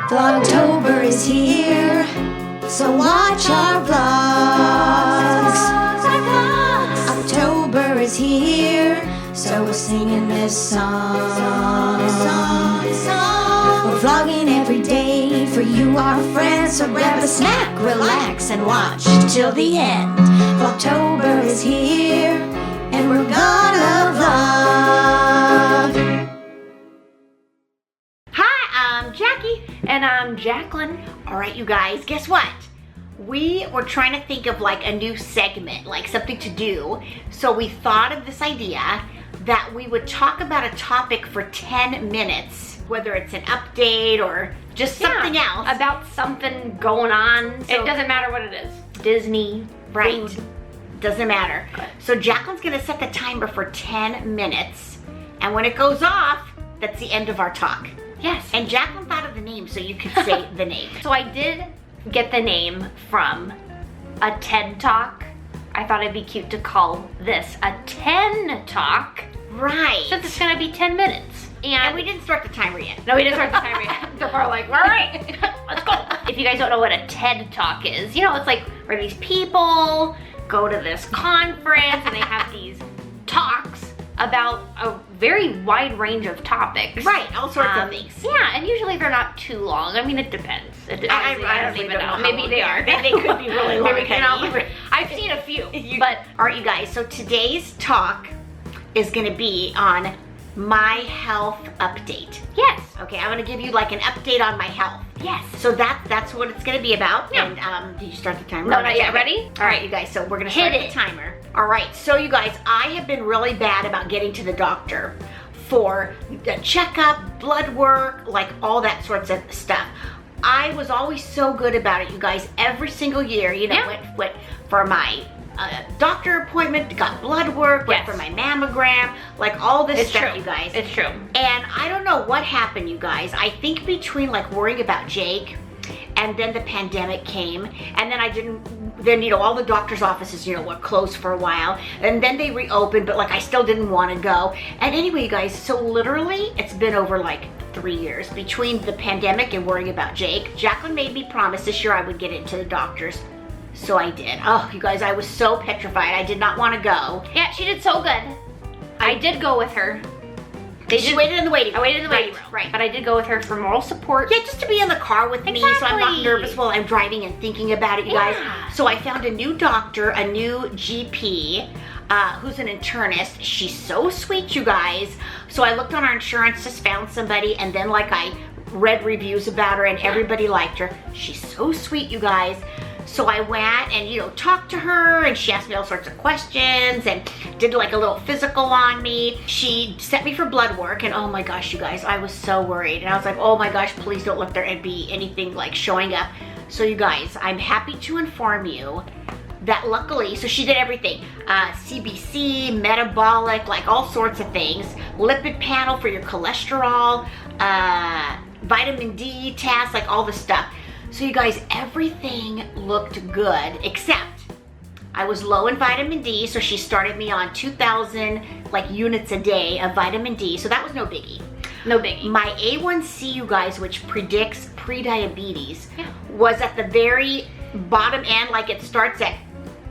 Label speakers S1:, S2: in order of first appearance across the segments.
S1: Vlogtober is here, so watch our vlogs. October is here, so we're singing this song. We're vlogging every day for you, our friends, so grab a snack, relax, and watch till the end. Vlogtober is here, and we're gonna vlog.
S2: I'm Jackie.
S3: And I'm Jacqueline.
S2: All right, you guys, guess what? We were trying to think of like a new segment, like something to do. So we thought of this idea that we would talk about a topic for 10 minutes, whether it's an update or just something else.
S3: About something going on.
S2: So,
S3: it doesn't matter what it is. Disney,
S2: right.
S3: food.
S2: Doesn't matter.
S3: Good.
S2: So Jacqueline's gonna set the timer for 10 minutes. And when it goes off, that's the end of our talk.
S3: Yes.
S2: And Jacqueline thought of the name, so you could say the name.
S3: So I did get the name from a TED Talk. I thought it'd be cute to call this a 10 Talk.
S2: Right.
S3: Since it's gonna be 10 minutes.
S2: And we didn't start the timer yet.
S3: No, we didn't start the timer yet. So we're like, all right, let's go. If you guys don't know what a TED Talk is, you know, it's like where these people go to this conference and they have these talks about a very wide range of topics.
S2: Right, all sorts of things.
S3: Yeah, and usually they're not too long. I mean, it depends.
S2: I
S3: don't even know. Maybe they are.
S2: They could be really long.
S3: Maybe, you know, I've seen a few. But
S2: all right, you guys, so today's talk is gonna be on my health update.
S3: yes.
S2: Okay, I'm gonna give you like an update on my health.
S3: Yes.
S2: So that's what it's gonna be about.
S3: Yeah.
S2: And did you start the timer?
S3: No, not yet. Ready?
S2: All right, you guys, so we're gonna
S3: Hit
S2: start
S3: it.
S2: the timer. All right, so you guys, I have been really bad about getting to the doctor for a checkup, blood work, like all that sorts of stuff. I was always so good about it, you guys. Every single year, you know, went for my doctor appointment, got blood work, went for my mammogram, like all this stuff,
S3: true.
S2: you guys.
S3: It's true.
S2: And I don't know what happened, you guys. I think between like worrying about Jake and then the pandemic came, and then you know, all the doctor's offices, you know, were closed for a while, and then they reopened, but like I still didn't want to go. And anyway, you guys, so literally it's been over like 3 years between the pandemic and worrying about Jake. Jacqueline made me promise this year I would get into the doctor's. So I did. Oh, you guys, I was so petrified. I did not want to go.
S3: Yeah, she did so good. I did go with her.
S2: She waited in the waiting room.
S3: I waited in the waiting room.
S2: Right.
S3: But I did go with her for moral support.
S2: Yeah, just to be in the car with me, so I'm not
S3: Exactly.
S2: nervous while I'm driving and thinking about it, you guys.
S3: Yeah.
S2: So I found a new doctor, a new GP, who's an internist. She's so sweet, you guys. So I looked on our insurance, just found somebody, and then like I read reviews about her and everybody liked her. She's so sweet, you guys. So I went and, you know, talked to her, and she asked me all sorts of questions and did like a little physical on me. She sent me for blood work, and oh my gosh, you guys, I was so worried. And I was like, oh my gosh, please don't let there be anything like showing up. So you guys, I'm happy to inform you that luckily, so she did everything. CBC, metabolic, like all sorts of things. Lipid panel for your cholesterol, vitamin D test, like all the stuff. So you guys, everything looked good, except I was low in vitamin D, so she started me on 2,000 like units a day of vitamin D, so that was no biggie.
S3: No biggie.
S2: My A1C, you guys, which predicts pre-diabetes, was at the very bottom end, like it starts at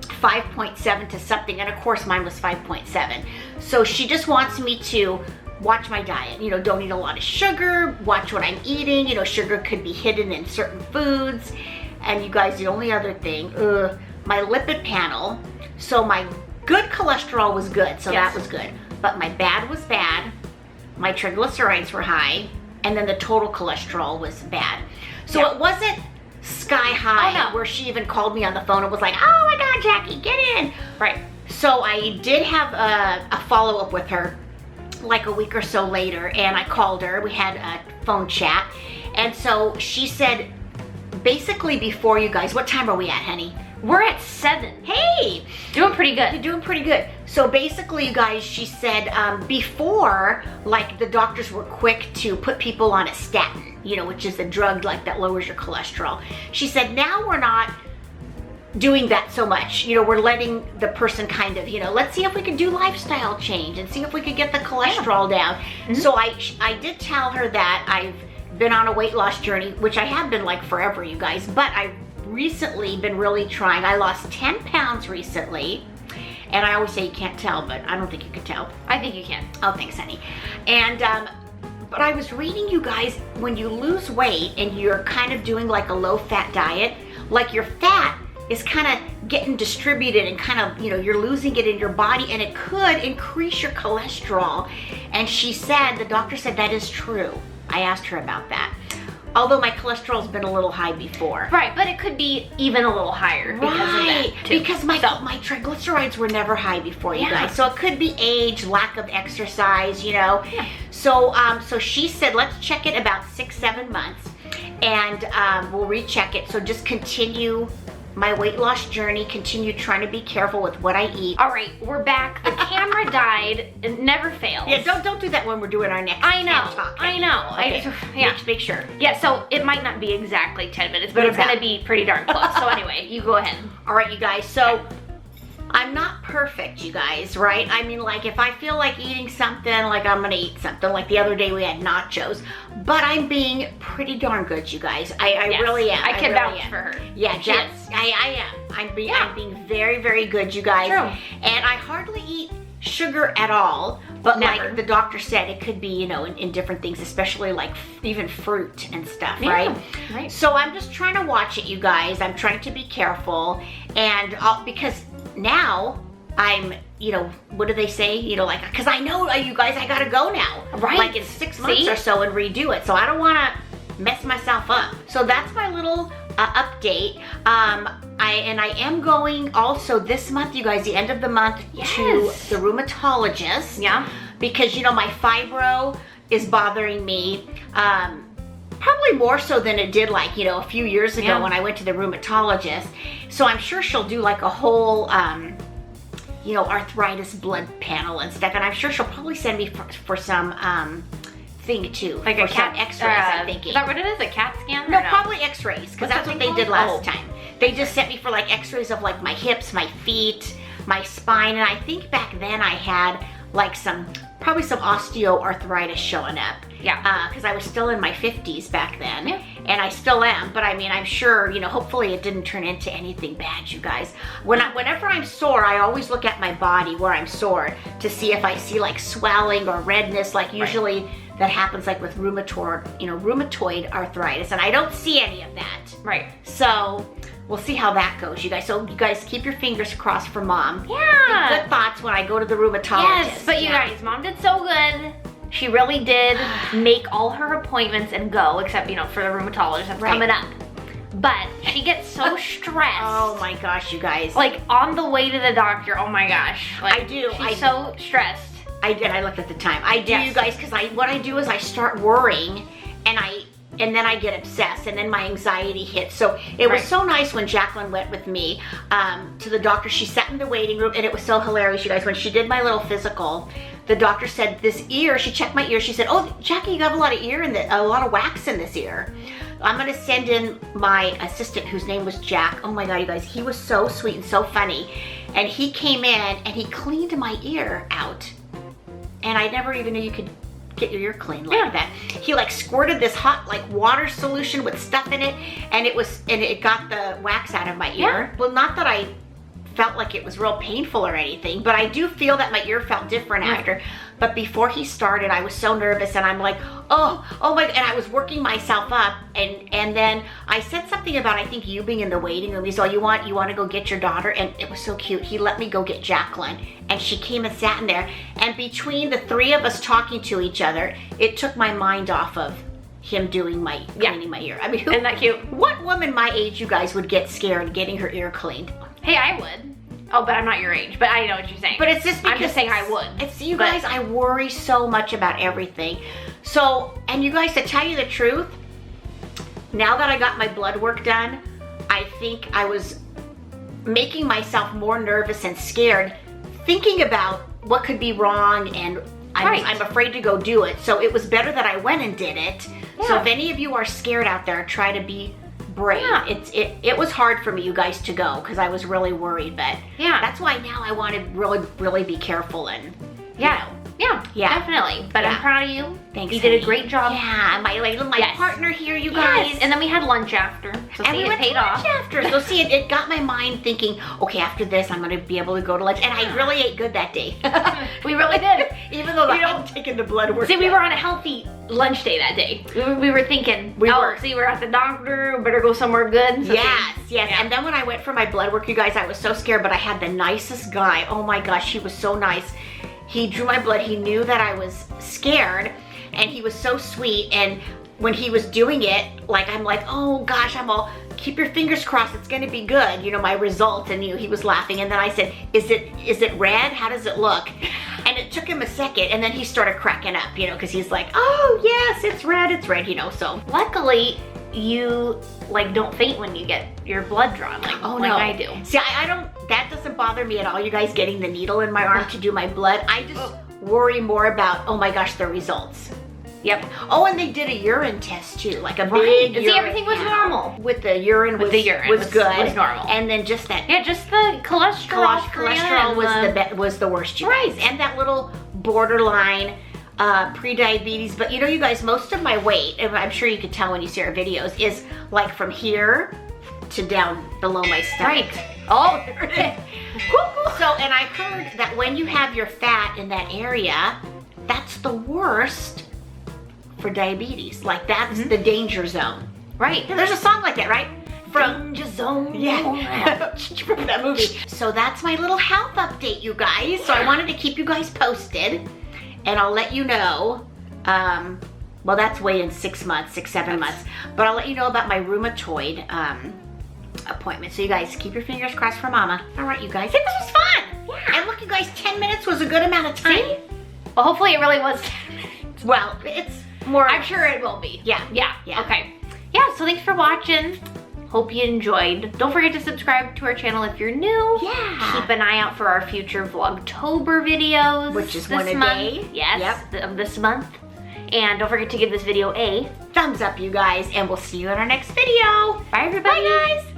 S2: 5.7 to something, and of course mine was 5.7. So she just wants me to watch my diet, you know, don't eat a lot of sugar, watch what I'm eating, you know, sugar could be hidden in certain foods. And you guys, the only other thing, my lipid panel, so my good cholesterol was good, so that was good, but my bad was bad, my triglycerides were high, and then the total cholesterol was bad. So it wasn't sky high where she even called me on the phone and was like, oh my God, Jackie, get in.
S3: Right.
S2: So I did have a follow-up with her like a week or so later, and I called her. We had a phone chat, and so she said, basically before, you guys, what time are we at, honey?
S3: We're at 7.
S2: Hey!
S3: Doing pretty good.
S2: You're doing pretty good. So basically, you guys, she said before, like the doctors were quick to put people on a statin, you know, which is a drug like that lowers your cholesterol. She said now we're not doing that so much. You know, we're letting the person kind of, you know, let's see if we can do lifestyle change and see if we could get the cholesterol down. So I did tell her that I've been on a weight loss journey, which I have been like forever, you guys, but I've recently been really trying. I lost 10 pounds recently, and I always say you can't tell, but I don't think you can tell.
S3: I think you can.
S2: Oh, thanks, honey. And, but I was reading, you guys, when you lose weight and you're kind of doing like a low-fat diet, like your fat is kind of getting distributed and kind of, you know, you're losing it in your body, and it could increase your cholesterol. And she said, the doctor said that is true. I asked her about that. Although my cholesterol's been a little high before.
S3: Right, but it could be even a little higher because of that too.
S2: Because my triglycerides were never high before, you guys. So it could be age, lack of exercise, you know.
S3: Yeah.
S2: So so she said, let's check it about 6-7 months, and we'll recheck it. So just continue my weight loss journey, continue trying to be careful with what I eat.
S3: All right, we're back. The camera died. It never fails.
S2: Yeah, don't do that when we're doing our next
S3: I know.
S2: talk.
S3: I know.
S2: Okay. Make sure.
S3: Yeah, so it might not be exactly 10 minutes, but it's gonna be pretty darn close. So anyway, you go ahead.
S2: All right, you guys. So I'm not perfect, you guys, right? I mean, like, if I feel like eating something, like I'm gonna eat something. Like the other day we had nachos, but I'm being pretty darn good, you guys. I really am.
S3: I can
S2: really
S3: vouch
S2: am.
S3: for her.
S2: Yeah, I am. I'm being very, very good, you guys.
S3: True.
S2: And I hardly eat sugar at all, but
S3: Never.
S2: like the doctor said, it could be, you know, in different things, especially like even fruit and stuff,
S3: Yeah,
S2: right? So I'm just trying to watch it, you guys. I'm trying to be careful, and because now I'm, you know, what do they say? You know, like, because I know, you guys, I gotta go now.
S3: Right.
S2: Like in 6 months or so and redo it. So I don't want to mess myself up. So that's my little update. I am going also this month, you guys, the end of the month, to the rheumatologist.
S3: Yeah.
S2: Because, you know, my fibro is bothering me. Probably more so than it did, like, you know, a few years ago when I went to the rheumatologist. So I'm sure she'll do like a whole, you know, arthritis blood panel and stuff. And I'm sure she'll probably send me for some thing too.
S3: Like a CAT
S2: X-rays, I'm thinking.
S3: Is that what it is? A CAT scan?
S2: No, probably X-rays, because that's what they did last time. They just sent me for like X-rays of like my hips, my feet, my spine. And I think back then I had like probably some osteoarthritis showing up.
S3: Yeah.
S2: Because I was still in my 50s back then.
S3: Yeah.
S2: And I still am, but I mean, I'm sure, you know, hopefully it didn't turn into anything bad, you guys. Whenever I'm sore, I always look at my body where I'm sore to see if I see like swelling or redness, like usually that happens like with rheumatoid arthritis, and I don't see any of that.
S3: Right.
S2: So we'll see how that goes, you guys. So you guys keep your fingers crossed for Mom.
S3: Yeah.
S2: Think good thoughts when I go to the rheumatologist.
S3: Yes, but you guys, Mom did so good. She really did make all her appointments and go, except, you know, for the rheumatologist that's coming up. But she gets so stressed.
S2: Oh my gosh, you guys.
S3: Like on the way to the doctor, oh my gosh. Like,
S2: I do.
S3: She's so stressed.
S2: I did. I looked at the time. I do, you guys, because what I do is I start worrying, and then I get obsessed, and then my anxiety hits. So it was so nice when Jacqueline went with me to the doctor. She sat in the waiting room, and it was so hilarious, you guys. When she did my little physical, the doctor said, this ear, she checked my ear. She said, oh, Jackie, you have a lot of wax in this ear. I'm gonna send in my assistant, whose name was Jack. Oh my God, you guys, he was so sweet and so funny. And he came in and he cleaned my ear out. And I never even knew you could get your ear cleaned like that. He like squirted this hot like water solution with stuff in it, and it got the wax out of my ear.
S3: Yeah.
S2: Well, not that I felt like it was real painful or anything, but I do feel that my ear felt different after. But before he started, I was so nervous, and I'm like, oh my, and I was working myself up, and then I said something about, I think, you being in the waiting room. He's all, you want to go get your daughter? And it was so cute. He let me go get Jacqueline, and she came and sat in there, and between the three of us talking to each other, it took my mind off of him doing cleaning my ear. I mean,
S3: Isn't that cute?
S2: What woman my age, you guys, would get scared getting her ear cleaned?
S3: Hey, I would. Oh, but I'm not your age, but I know what you're saying.
S2: But it's just because
S3: I'm just saying I would.
S2: It's you guys, I worry so much about everything. So, and you guys, to tell you the truth, now that I got my blood work done, I think I was making myself more nervous and scared, thinking about what could be wrong, and I'm afraid to go do it. So it was better that I went and did it. Yeah. So if any of you are scared out there, try to be brave. Yeah. It was hard for me, you guys, to go, because I was really worried, but that's why now I want to really be careful and you know,
S3: Yeah, definitely. But I'm proud of you.
S2: Thanks,
S3: You did a
S2: honey.
S3: great job.
S2: Yeah, my partner here, you guys.
S3: And then we had lunch after. So
S2: And
S3: see,
S2: we
S3: it
S2: went
S3: paid
S2: to lunch
S3: off.
S2: after. So see, it got my mind thinking, okay, after this, I'm gonna be able to go to lunch. And I really ate good that day.
S3: We really did.
S2: Even though I hadn't taken the blood work
S3: See, we
S2: yet.
S3: were on a healthy lunch day that day. We were thinking, see, we're at the doctor, better go somewhere good. So
S2: Yes.
S3: Yeah.
S2: And then when I went for my blood work, you guys, I was so scared, but I had the nicest guy. Oh my gosh, he was so nice. He drew my blood. He knew that I was scared, and he was so sweet. And when he was doing it, like, I'm like, oh gosh, I'm all, keep your fingers crossed, it's gonna be good, you know, my result. And he was laughing, and then I said, is it red? How does it look? And it took him a second, and then he started cracking up, you know, because he's like, oh yes, it's red, you know. So
S3: luckily, you like don't faint when you get your blood drawn, like I do.
S2: See, I don't, that doesn't bother me at all, you guys, getting the needle in my arm to do my blood. I just worry more about, oh my gosh, the results.
S3: Yep.
S2: Oh, and they did a urine test too, like a big
S3: And
S2: urine.
S3: see, everything was normal.
S2: With the urine was good.
S3: Was normal.
S2: And then just that
S3: just the cholesterol.
S2: cholesterol was the worst, you guys. And that little borderline pre-diabetes. But you know, you guys, most of my weight, and I'm sure you could tell when you see our videos, is like from here to down below my stomach.
S3: Right. Oh.
S2: So, and I heard that when you have your fat in that area, that's the worst for diabetes. Like, that's the danger zone.
S3: Right.
S2: There's a song like that, right?
S3: Danger zone.
S2: Yeah. From that movie. So that's my little health update, you guys. So I wanted to keep you guys posted, and I'll let you know. Well, that's way in 6 months, 7 months. But I'll let you know about my rheumatoid appointment. So you guys, keep your fingers crossed for Mama. All right, you guys. Hey, this was fun. Yeah. And look, you guys, 10 minutes was a good amount of time.
S3: See? Well, hopefully it really was 10 minutes.
S2: Well, it's more.
S3: I'm sure it will be.
S2: Yeah.
S3: Okay. Yeah, so thanks for watching. Hope you enjoyed. Don't forget to subscribe to our channel if you're new.
S2: Yeah.
S3: Keep an eye out for our future Vlogtober videos.
S2: Which is
S3: this
S2: one a
S3: month.
S2: day.
S3: Yes, of this month. And don't forget to give this video a
S2: thumbs up, you guys, and we'll see you in our next video.
S3: Bye, everybody.
S2: Bye, guys.